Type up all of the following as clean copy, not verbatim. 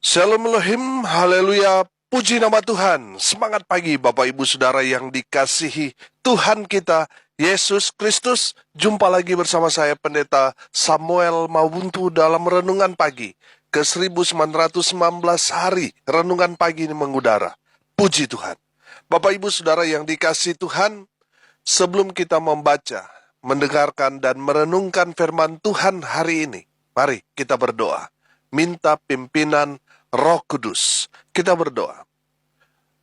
Shalom Elohim, haleluya, puji nama Tuhan. Semangat pagi Bapak Ibu Saudara yang dikasihi Tuhan kita, Yesus Kristus. Jumpa lagi bersama saya Pendeta Samuel Mawuntu dalam Renungan Pagi. Ke 1919 hari Renungan Pagi ini mengudara. Puji Tuhan. Bapak Ibu Saudara yang dikasihi Tuhan, sebelum kita membaca, mendengarkan dan merenungkan firman Tuhan hari ini, mari kita berdoa. Minta pimpinan Roh Kudus. Kita berdoa.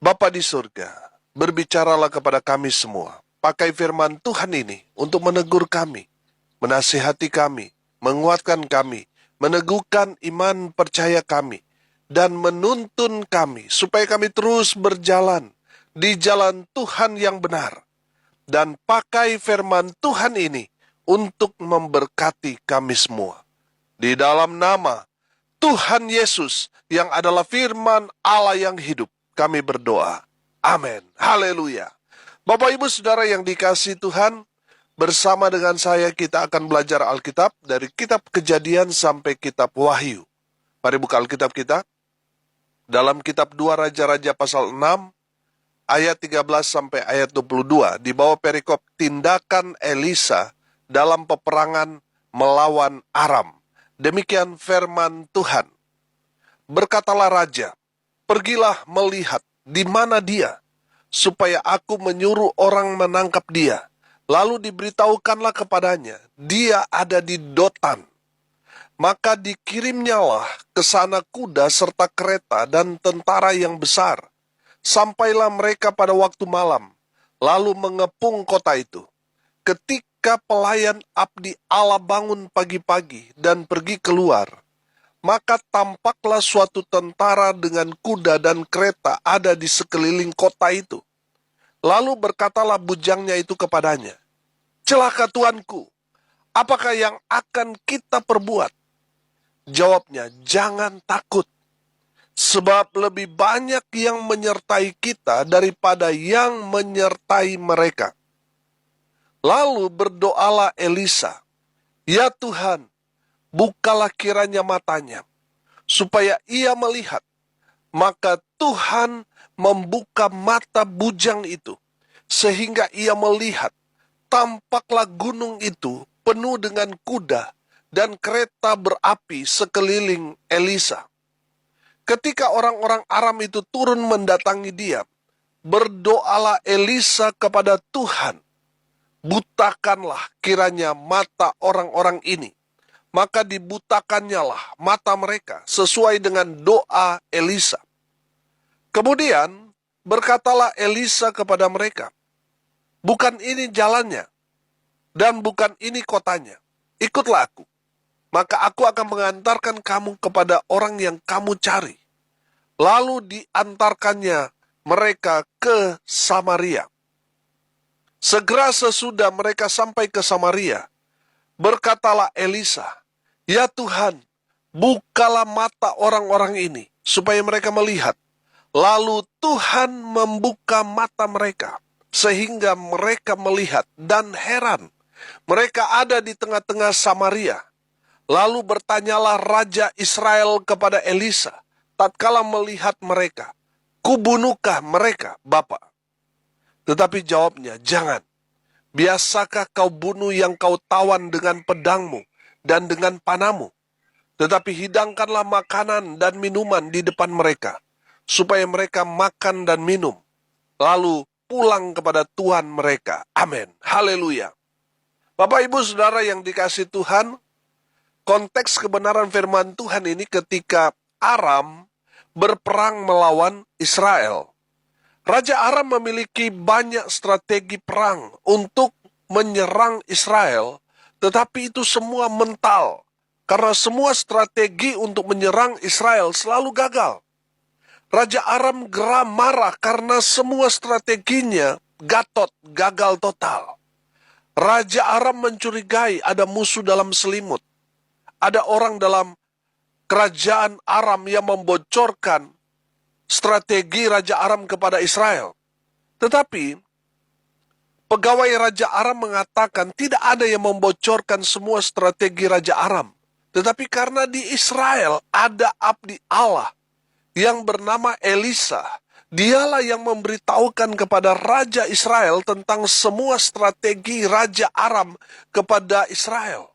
Bapa di surga, berbicaralah kepada kami semua. Pakai firman Tuhan ini untuk menegur kami, menasihati kami, menguatkan kami, meneguhkan iman percaya kami, dan menuntun kami supaya kami terus berjalan di jalan Tuhan yang benar. Dan pakai firman Tuhan ini untuk memberkati kami semua. Di dalam nama Tuhan Yesus yang adalah firman Allah yang hidup, kami berdoa. Amin. Haleluya. Bapak Ibu Saudara yang dikasihi Tuhan, bersama dengan saya kita akan belajar Alkitab dari kitab Kejadian sampai kitab Wahyu. Mari buka Alkitab kita. Dalam kitab 2 Raja-Raja pasal 6, ayat 13 sampai ayat 22, di bawah perikop tindakan Elisa dalam peperangan melawan Aram. Demikian firman Tuhan. Berkatalah raja, pergilah melihat di mana dia, supaya aku menyuruh orang menangkap dia. Lalu diberitahukanlah kepadanya, dia ada di Dotan. Maka dikirimnyalah ke sana kuda serta kereta dan tentara yang besar. Sampailah mereka pada waktu malam, lalu mengepung kota itu. Ketika pelayan abdi Allah bangun pagi-pagi dan pergi keluar, maka tampaklah suatu tentara dengan kuda dan kereta ada di sekeliling kota itu. Lalu berkatalah bujangnya itu kepadanya, "Celaka tuanku, apakah yang akan kita perbuat?" Jawabnya, "Jangan takut, sebab lebih banyak yang menyertai kita daripada yang menyertai mereka." Lalu berdoalah Elisa, "Ya Tuhan, bukalah kiranya matanya, supaya ia melihat." Maka Tuhan membuka mata bujang itu, sehingga ia melihat. Tampaklah gunung itu penuh dengan kuda dan kereta berapi sekeliling Elisa. Ketika orang-orang Aram itu turun mendatangi dia, berdoalah Elisa kepada Tuhan, "Butakanlah kiranya mata orang-orang ini." Maka dibutakannyalah mata mereka sesuai dengan doa Elisa. Kemudian berkatalah Elisa kepada mereka, "Bukan ini jalannya, dan bukan ini kotanya. Ikutlah aku, maka aku akan mengantarkan kamu kepada orang yang kamu cari." Lalu diantarkannya mereka ke Samaria. Segera sesudah mereka sampai ke Samaria, berkatalah Elisa, "Ya Tuhan, bukalah mata orang-orang ini, supaya mereka melihat." Lalu Tuhan membuka mata mereka, sehingga mereka melihat dan heran. Mereka ada di tengah-tengah Samaria. Lalu bertanyalah Raja Israel kepada Elisa, tatkala melihat mereka, "Kubunuhkah mereka, Bapa?" Tetapi jawabnya, "Jangan. Biasakah kau bunuh yang kau tawan dengan pedangmu dan dengan panahmu? Tetapi hidangkanlah makanan dan minuman di depan mereka, supaya mereka makan dan minum, lalu pulang kepada Tuhan mereka." Amin. Haleluya. Bapak Ibu Saudara yang dikasihi Tuhan, konteks kebenaran firman Tuhan ini ketika Aram berperang melawan Israel. Raja Aram memiliki banyak strategi perang untuk menyerang Israel, tetapi itu semua mental, karena semua strategi untuk menyerang Israel selalu gagal. Raja Aram geram marah karena semua strateginya gagal total. Raja Aram mencurigai ada musuh dalam selimut. Ada orang dalam kerajaan Aram yang membocorkan strategi Raja Aram kepada Israel. Tetapi pegawai Raja Aram mengatakan tidak ada yang membocorkan semua strategi Raja Aram. Tetapi karena di Israel ada abdi Allah yang bernama Elisa. Dialah yang memberitahukan kepada Raja Israel tentang semua strategi Raja Aram kepada Israel.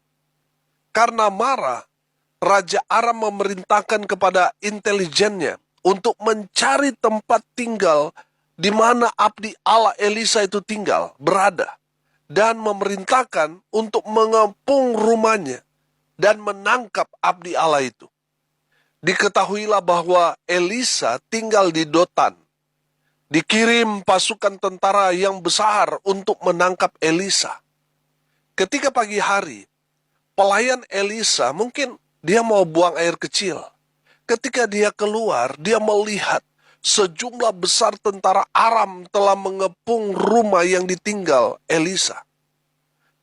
Karena marah, Raja Aram memerintahkan kepada intelijennya untuk mencari tempat tinggal di mana abdi Allah Elisa itu tinggal, berada. Dan memerintahkan untuk mengepung rumahnya dan menangkap abdi Allah itu. Diketahuilah bahwa Elisa tinggal di Dotan. Dikirim pasukan tentara yang besar untuk menangkap Elisa. Ketika pagi hari, pelayan Elisa mungkin dia mau buang air kecil. Ketika dia keluar, dia melihat sejumlah besar tentara Aram telah mengepung rumah yang ditinggal Elisa.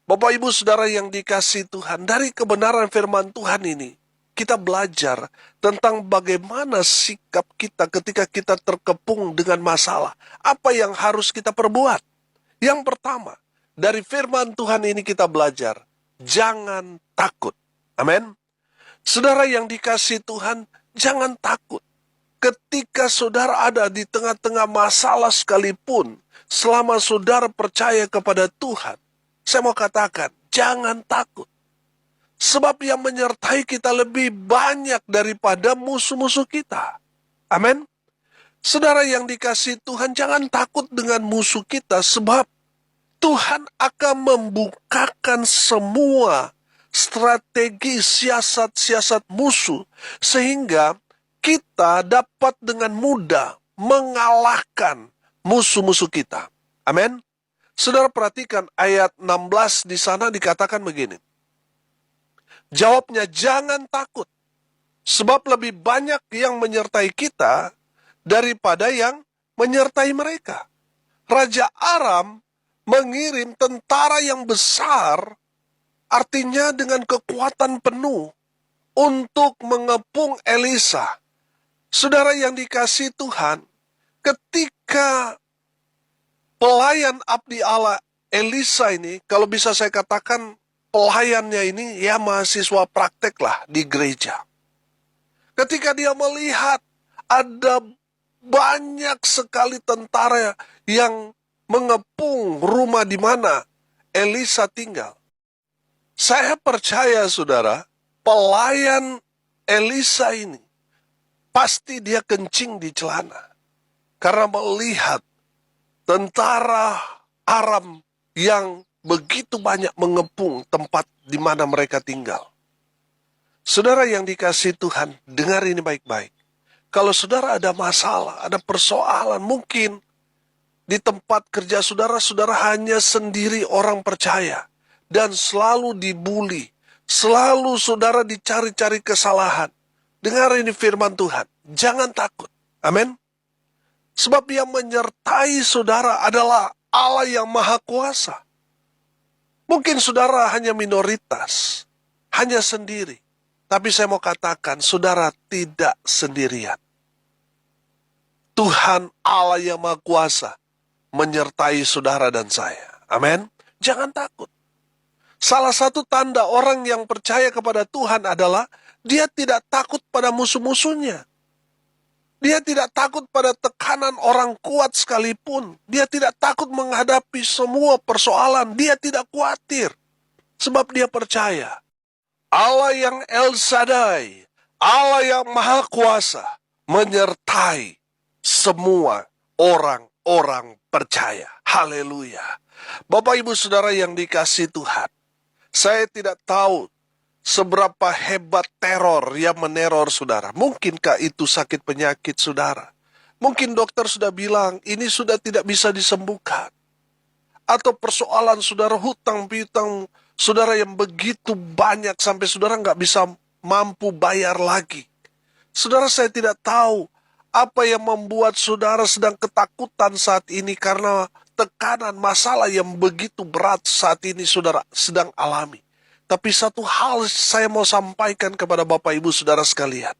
Bapak Ibu Saudara yang dikasihi Tuhan, dari kebenaran firman Tuhan ini, kita belajar tentang bagaimana sikap kita ketika kita terkepung dengan masalah. Apa yang harus kita perbuat? Yang pertama, dari firman Tuhan ini kita belajar, jangan takut. Amin. Saudara yang dikasihi Tuhan, jangan takut. Ketika saudara ada di tengah-tengah masalah sekalipun, selama saudara percaya kepada Tuhan, saya mau katakan, jangan takut. Sebab yang menyertai kita lebih banyak daripada musuh-musuh kita. Amin. Saudara yang dikasihi Tuhan, jangan takut dengan musuh kita, sebab Tuhan akan membukakan semua strategi siasat-siasat musuh, sehingga kita dapat dengan mudah mengalahkan musuh-musuh kita. Amin. Saudara perhatikan ayat 16 di sana dikatakan begini. Jawabnya, jangan takut, sebab lebih banyak yang menyertai kita daripada yang menyertai mereka. Raja Aram mengirim tentara yang besar, artinya dengan kekuatan penuh, untuk mengepung Elisa. Saudara yang dikasihi Tuhan, ketika pelayan abdi Allah Elisa ini, kalau bisa saya katakan pelayannya ini ya mahasiswa praktek lah di gereja. Ketika dia melihat ada banyak sekali tentara yang mengepung rumah di mana Elisa tinggal. Saya percaya saudara, pelayan Elisa ini pasti dia kencing di celana. Karena melihat tentara Aram yang begitu banyak mengepung tempat di mana mereka tinggal. Saudara yang dikasihi Tuhan, dengar ini baik-baik. Kalau saudara ada masalah, ada persoalan, mungkin di tempat kerja saudara, saudara hanya sendiri orang percaya. Dan selalu dibuli, selalu saudara dicari-cari kesalahan. Dengar ini firman Tuhan, jangan takut. Amin. Sebab yang menyertai saudara adalah Allah yang Maha Kuasa. Mungkin saudara hanya minoritas, hanya sendiri. Tapi saya mau katakan, saudara tidak sendirian. Tuhan Allah yang Maha Kuasa menyertai saudara dan saya. Amin. Jangan takut. Salah satu tanda orang yang percaya kepada Tuhan adalah dia tidak takut pada musuh-musuhnya. Dia tidak takut pada tekanan orang kuat sekalipun. Dia tidak takut menghadapi semua persoalan. Dia tidak khawatir. Sebab dia percaya. Allah yang El Shaddai, Allah yang Maha Kuasa, menyertai semua orang-orang percaya. Haleluya. Bapak Ibu Saudara yang dikasihi Tuhan, saya tidak tahu seberapa hebat teror yang meneror saudara. Mungkinkah itu sakit penyakit saudara? Mungkin dokter sudah bilang ini sudah tidak bisa disembuhkan. Atau persoalan saudara hutang piutang saudara yang begitu banyak sampai saudara nggak bisa mampu bayar lagi. Saudara, saya tidak tahu apa yang membuat saudara sedang ketakutan saat ini karena tekanan masalah yang begitu berat saat ini saudara sedang alami. Tapi satu hal saya mau sampaikan kepada Bapak Ibu Saudara sekalian.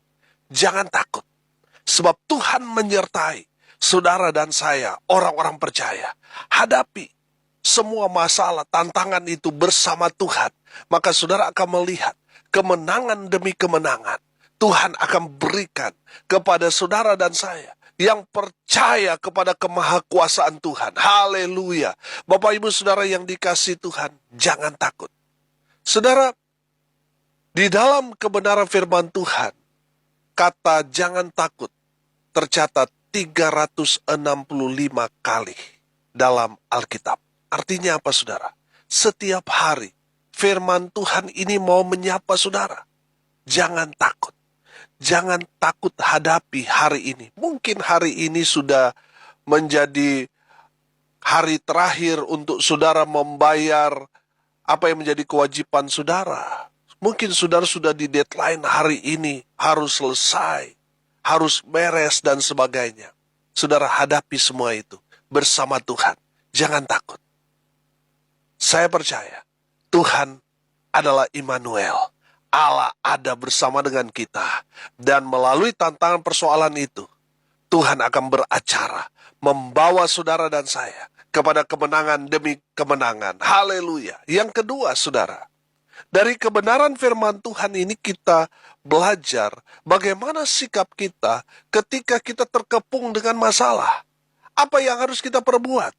Jangan takut. Sebab Tuhan menyertai saudara dan saya, orang-orang percaya. Hadapi semua masalah, tantangan itu bersama Tuhan. Maka saudara akan melihat kemenangan demi kemenangan. Tuhan akan berikan kepada saudara dan saya yang percaya kepada kemahakuasaan Tuhan. Haleluya. Bapak Ibu Saudara yang dikasihi Tuhan, jangan takut. Saudara, di dalam kebenaran firman Tuhan, kata jangan takut tercatat 365 kali dalam Alkitab. Artinya apa, saudara? Setiap hari firman Tuhan ini mau menyapa saudara. Jangan takut. Jangan takut hadapi hari ini. Mungkin hari ini sudah menjadi hari terakhir untuk saudara membayar apa yang menjadi kewajiban saudara. Mungkin saudara sudah di deadline hari ini, harus selesai, harus beres dan sebagainya. Saudara hadapi semua itu bersama Tuhan. Jangan takut. Saya percaya Tuhan adalah Immanuel. Allah ada bersama dengan kita. Dan melalui tantangan persoalan itu, Tuhan akan beracara, membawa saudara dan saya kepada kemenangan demi kemenangan. Haleluya. Yang kedua, saudara, dari kebenaran firman Tuhan ini kita belajar bagaimana sikap kita ketika kita terkepung dengan masalah. Apa yang harus kita perbuat?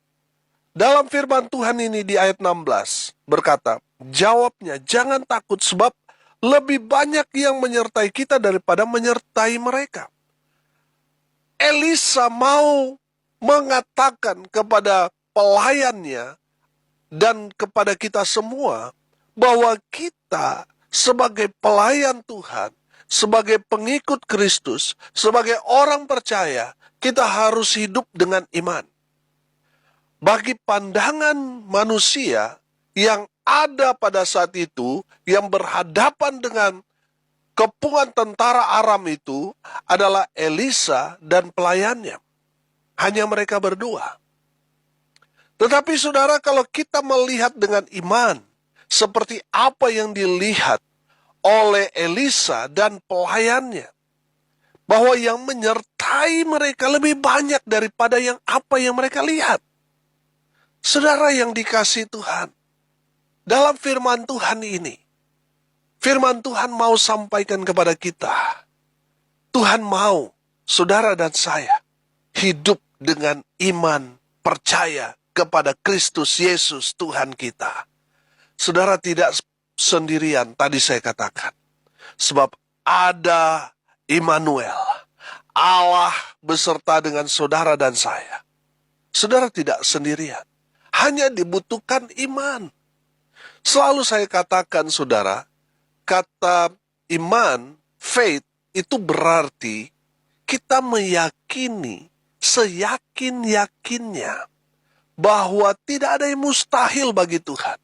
Dalam firman Tuhan ini di ayat 16 berkata, jawabnya, jangan takut sebab lebih banyak yang menyertai kita daripada menyertai mereka. Elisa mau mengatakan kepada pelayannya dan kepada kita semua bahwa kita sebagai pelayan Tuhan, sebagai pengikut Kristus, sebagai orang percaya, kita harus hidup dengan iman. Bagi pandangan manusia yang ada pada saat itu, yang berhadapan dengan kepungan tentara Aram itu, adalah Elisa dan pelayannya. Hanya mereka berdua. Tetapi saudara, kalau kita melihat dengan iman, seperti apa yang dilihat oleh Elisa dan pelayannya, bahwa yang menyertai mereka lebih banyak daripada apa yang mereka lihat. Saudara yang dikasihi Tuhan, dalam firman Tuhan ini, firman Tuhan mau sampaikan kepada kita, Tuhan mau saudara dan saya hidup dengan iman percaya kepada Kristus Yesus Tuhan kita. Saudara tidak sendirian, tadi saya katakan. Sebab ada Immanuel, Allah beserta dengan saudara dan saya. Saudara tidak sendirian, hanya dibutuhkan iman. Selalu saya katakan, saudara, kata iman, faith, itu berarti kita meyakini seyakin-yakinnya bahwa tidak ada yang mustahil bagi Tuhan.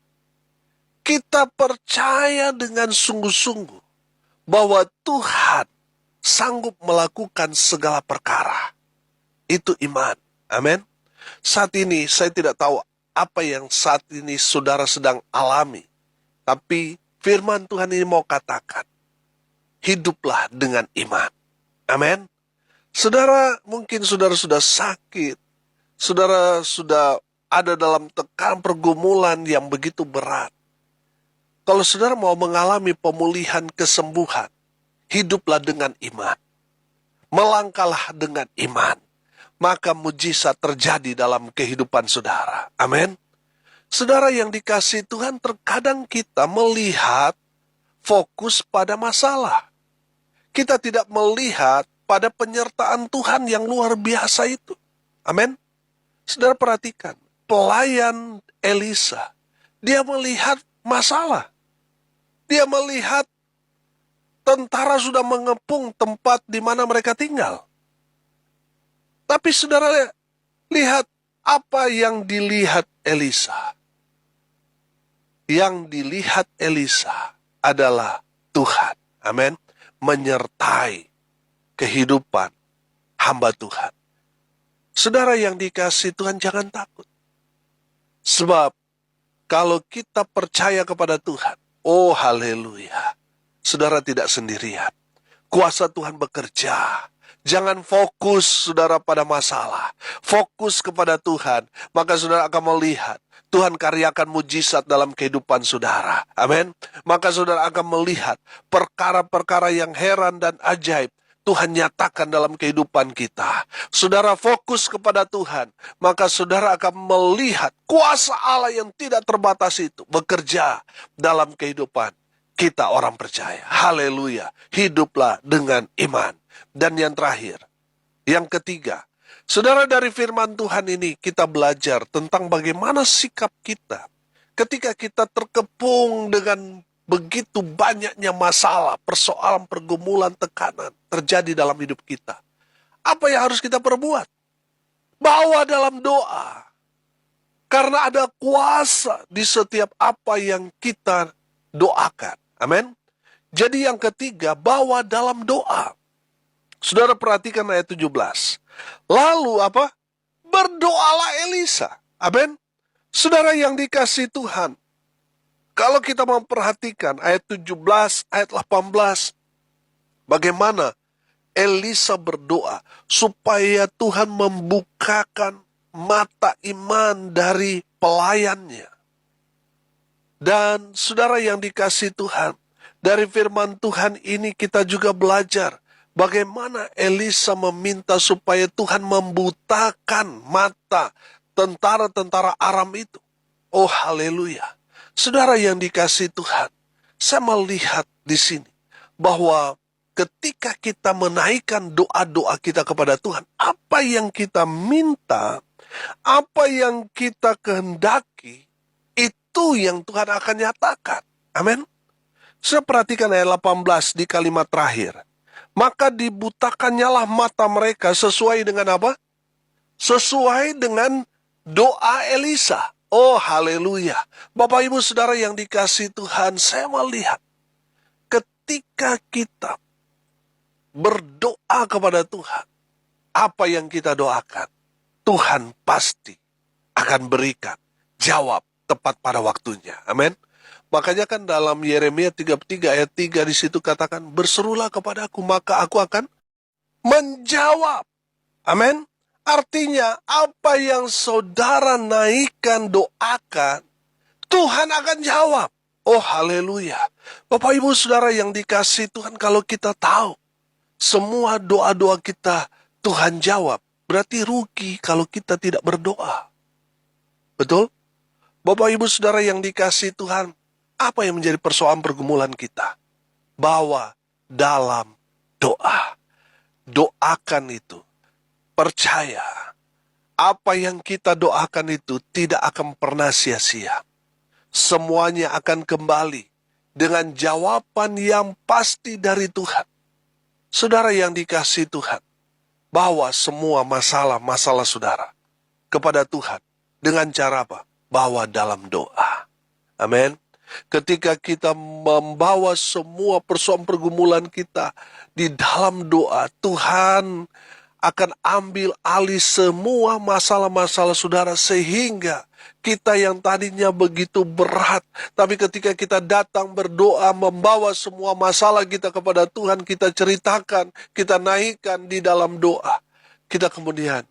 Kita percaya dengan sungguh-sungguh bahwa Tuhan sanggup melakukan segala perkara. Itu iman. Amin. Saat ini saya tidak tahu apa yang saat ini saudara sedang alami. Tapi firman Tuhan ini mau katakan, hiduplah dengan iman. Amin. Saudara, mungkin saudara sudah sakit. Saudara sudah ada dalam tekanan pergumulan yang begitu berat. Kalau saudara mau mengalami pemulihan kesembuhan, hiduplah dengan iman. Melangkahlah dengan iman. Maka mujizat terjadi dalam kehidupan saudara. Amin. Saudara yang dikasihi Tuhan, terkadang kita melihat fokus pada masalah. Kita tidak melihat pada penyertaan Tuhan yang luar biasa itu. Amin. Saudara perhatikan, pelayan Elisa, dia melihat masalah. Dia melihat tentara sudah mengepung tempat di mana mereka tinggal. Tapi saudara lihat apa yang dilihat Elisa. Yang dilihat Elisa adalah Tuhan. Amin. Menyertai kehidupan hamba Tuhan. Saudara yang dikasihi Tuhan, jangan takut. Sebab kalau kita percaya kepada Tuhan, oh haleluya, saudara tidak sendirian. Kuasa Tuhan bekerja. Jangan fokus saudara pada masalah. Fokus kepada Tuhan. Maka saudara akan melihat Tuhan karyakan mujizat dalam kehidupan saudara. Amin. Maka saudara akan melihat perkara-perkara yang heran dan ajaib Tuhan nyatakan dalam kehidupan kita. Saudara fokus kepada Tuhan, maka saudara akan melihat kuasa Allah yang tidak terbatas itu bekerja dalam kehidupan kita orang percaya. Haleluya. Hiduplah dengan iman. Dan yang terakhir, yang ketiga, saudara, dari firman Tuhan ini kita belajar tentang bagaimana sikap kita ketika kita terkepung dengan begitu banyaknya masalah, persoalan, pergumulan, tekanan terjadi dalam hidup kita. Apa yang harus kita perbuat? Bawa dalam doa. Karena ada kuasa di setiap apa yang kita doakan. Amin. Jadi yang ketiga, bawa dalam doa. Saudara perhatikan ayat 17. Lalu apa? Berdoalah Elisa. Amin. Saudara yang dikasihi Tuhan, kalau kita memperhatikan ayat 17, ayat 18, bagaimana Elisa berdoa supaya Tuhan membukakan mata iman dari pelayannya. Dan saudara yang dikasihi Tuhan, dari firman Tuhan ini kita juga belajar bagaimana Elisa meminta supaya Tuhan membutakan mata tentara-tentara Aram itu. Oh haleluya. Saudara yang dikasihi Tuhan, saya melihat di sini bahwa ketika kita menaikkan doa-doa kita kepada Tuhan, apa yang kita minta, apa yang kita kehendaki, itu yang Tuhan akan nyatakan. Amin. Saya perhatikan ayat 18 di kalimat terakhir. Maka dibutakannyalah mata mereka sesuai dengan apa? Sesuai dengan doa Elisa. Oh haleluya. Bapak ibu saudara yang dikasihi Tuhan, saya melihat ketika kita berdoa kepada Tuhan, apa yang kita doakan, Tuhan pasti akan berikan jawab tepat pada waktunya. Amin. Makanya kan dalam Yeremia 33 ayat 3 di situ katakan, berserulah kepadaku maka aku akan menjawab. Amin. Artinya apa yang saudara naikkan, doakan, Tuhan akan jawab. Oh haleluya. Bapak ibu saudara yang dikasihi Tuhan, kalau kita tahu semua doa-doa kita Tuhan jawab, berarti rugi kalau kita tidak berdoa. Betul? Bapak ibu saudara yang dikasihi Tuhan, apa yang menjadi persoalan pergumulan kita? Bawa dalam doa. Doakan itu. Percaya, apa yang kita doakan itu tidak akan pernah sia-sia. Semuanya akan kembali dengan jawaban yang pasti dari Tuhan. Saudara yang dikasihi Tuhan, bawa semua masalah-masalah saudara kepada Tuhan. Dengan cara apa? Bawa dalam doa. Amin. Ketika kita membawa semua persoalan pergumulan kita di dalam doa, Tuhan akan ambil alih semua masalah-masalah saudara, sehingga kita yang tadinya begitu berat, tapi ketika kita datang berdoa, membawa semua masalah kita kepada Tuhan, kita ceritakan, kita naikkan di dalam doa, kita kemudian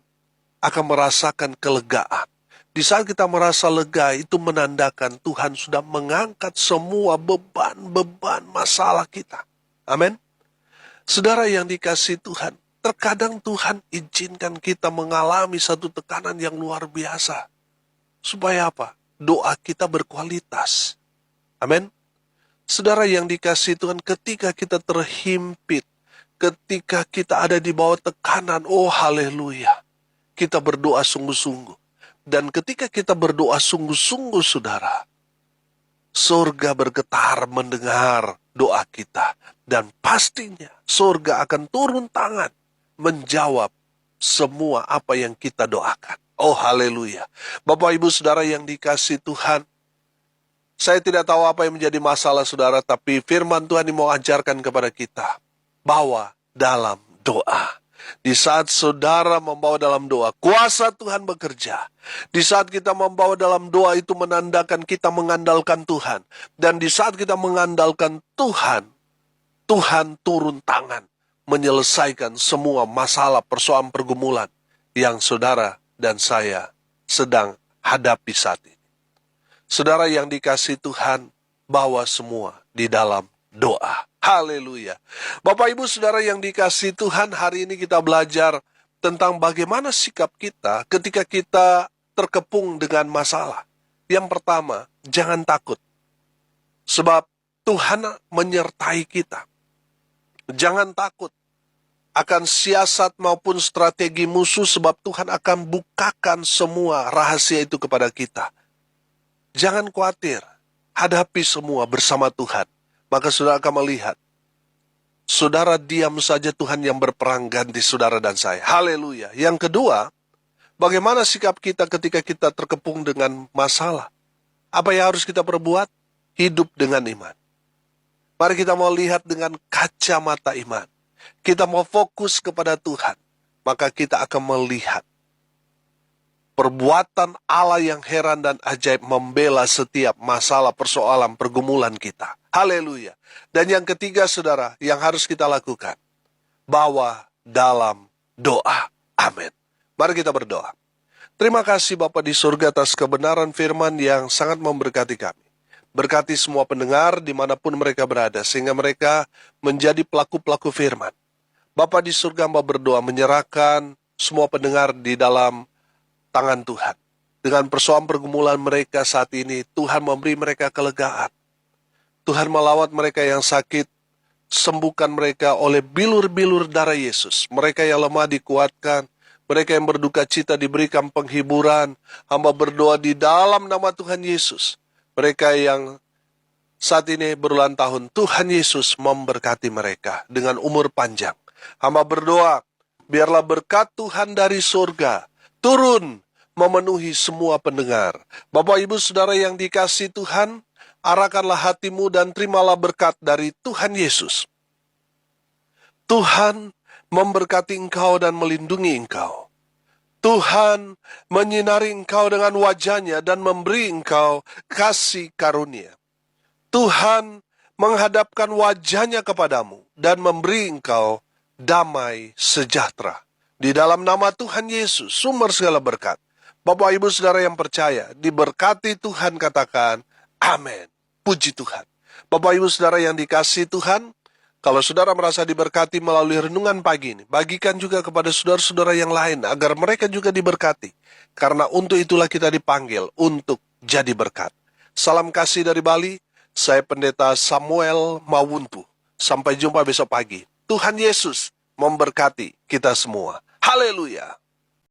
akan merasakan kelegaan. Di saat kita merasa lega, itu menandakan Tuhan sudah mengangkat semua beban-beban masalah kita. Amin. Saudara yang dikasihi Tuhan, terkadang Tuhan izinkan kita mengalami satu tekanan yang luar biasa. Supaya apa? Doa kita berkualitas. Amin. Saudara yang dikasihi Tuhan, ketika kita terhimpit, ketika kita ada di bawah tekanan, oh haleluya, kita berdoa sungguh-sungguh. Dan ketika kita berdoa sungguh-sungguh saudara, surga bergetar mendengar doa kita. Dan pastinya surga akan turun tangan menjawab semua apa yang kita doakan. Oh haleluya. Bapak ibu saudara yang dikasihi Tuhan, saya tidak tahu apa yang menjadi masalah saudara, tapi firman Tuhan ini mau ajarkan kepada kita. Bawa dalam doa. Di saat saudara membawa dalam doa, kuasa Tuhan bekerja. Di saat kita membawa dalam doa, itu menandakan kita mengandalkan Tuhan. Dan di saat kita mengandalkan Tuhan, Tuhan turun tangan menyelesaikan semua masalah persoalan pergumulan yang saudara dan saya sedang hadapi saat ini. Saudara yang dikasihi Tuhan, bawa semua di dalam doa. Haleluya. Bapak Ibu Saudara yang dikasihi Tuhan, hari ini kita belajar tentang bagaimana sikap kita ketika kita terkepung dengan masalah. Yang pertama, jangan takut. Sebab Tuhan menyertai kita. Jangan takut akan siasat maupun strategi musuh, sebab Tuhan akan bukakan semua rahasia itu kepada kita. Jangan khawatir, hadapi semua bersama Tuhan. Maka saudara akan melihat, saudara diam saja, Tuhan yang berperang ganti saudara dan saya. Haleluya. Yang kedua, bagaimana sikap kita ketika kita terkepung dengan masalah? Apa yang harus kita perbuat? Hidup dengan iman. Mari kita mau lihat dengan kacamata iman. Kita mau fokus kepada Tuhan, maka kita akan melihat perbuatan Allah yang heran dan ajaib membela setiap masalah, persoalan, pergumulan kita. Haleluya. Dan yang ketiga saudara, yang harus kita lakukan, bawa dalam doa. Amin. Mari kita berdoa. Terima kasih Bapa di surga atas kebenaran firman yang sangat memberkati kami. Berkati semua pendengar dimanapun mereka berada, sehingga mereka menjadi pelaku-pelaku firman. Bapa di surga, hamba berdoa menyerahkan semua pendengar di dalam tangan Tuhan. Dengan persoalan pergumulan mereka saat ini, Tuhan memberi mereka kelegaan. Tuhan melawat mereka yang sakit, sembuhkan mereka oleh bilur-bilur darah Yesus. Mereka yang lemah dikuatkan, mereka yang berduka cita diberikan penghiburan. Hamba berdoa di dalam nama Tuhan Yesus. Mereka yang saat ini berulang tahun, Tuhan Yesus memberkati mereka dengan umur panjang. Hamba berdoa, biarlah berkat Tuhan dari surga turun memenuhi semua pendengar. Bapak Ibu Saudara yang dikasihi Tuhan, arahkanlah hatimu dan terimalah berkat dari Tuhan Yesus. Tuhan memberkati engkau dan melindungi engkau. Tuhan menyinari engkau dengan wajah-Nya dan memberi engkau kasih karunia. Tuhan menghadapkan wajah-Nya kepadamu dan memberi engkau damai sejahtera. Di dalam nama Tuhan Yesus, sumber segala berkat. Bapak Ibu Saudara yang percaya, diberkati Tuhan, katakan amin. Puji Tuhan. Bapak Ibu Saudara yang dikasihi Tuhan, kalau saudara merasa diberkati melalui renungan pagi ini, bagikan juga kepada saudara-saudara yang lain agar mereka juga diberkati. Karena untuk itulah kita dipanggil untuk jadi berkat. Salam kasih dari Bali, saya Pendeta Samuel Mawuntu. Sampai jumpa besok pagi. Tuhan Yesus memberkati kita semua. Haleluya.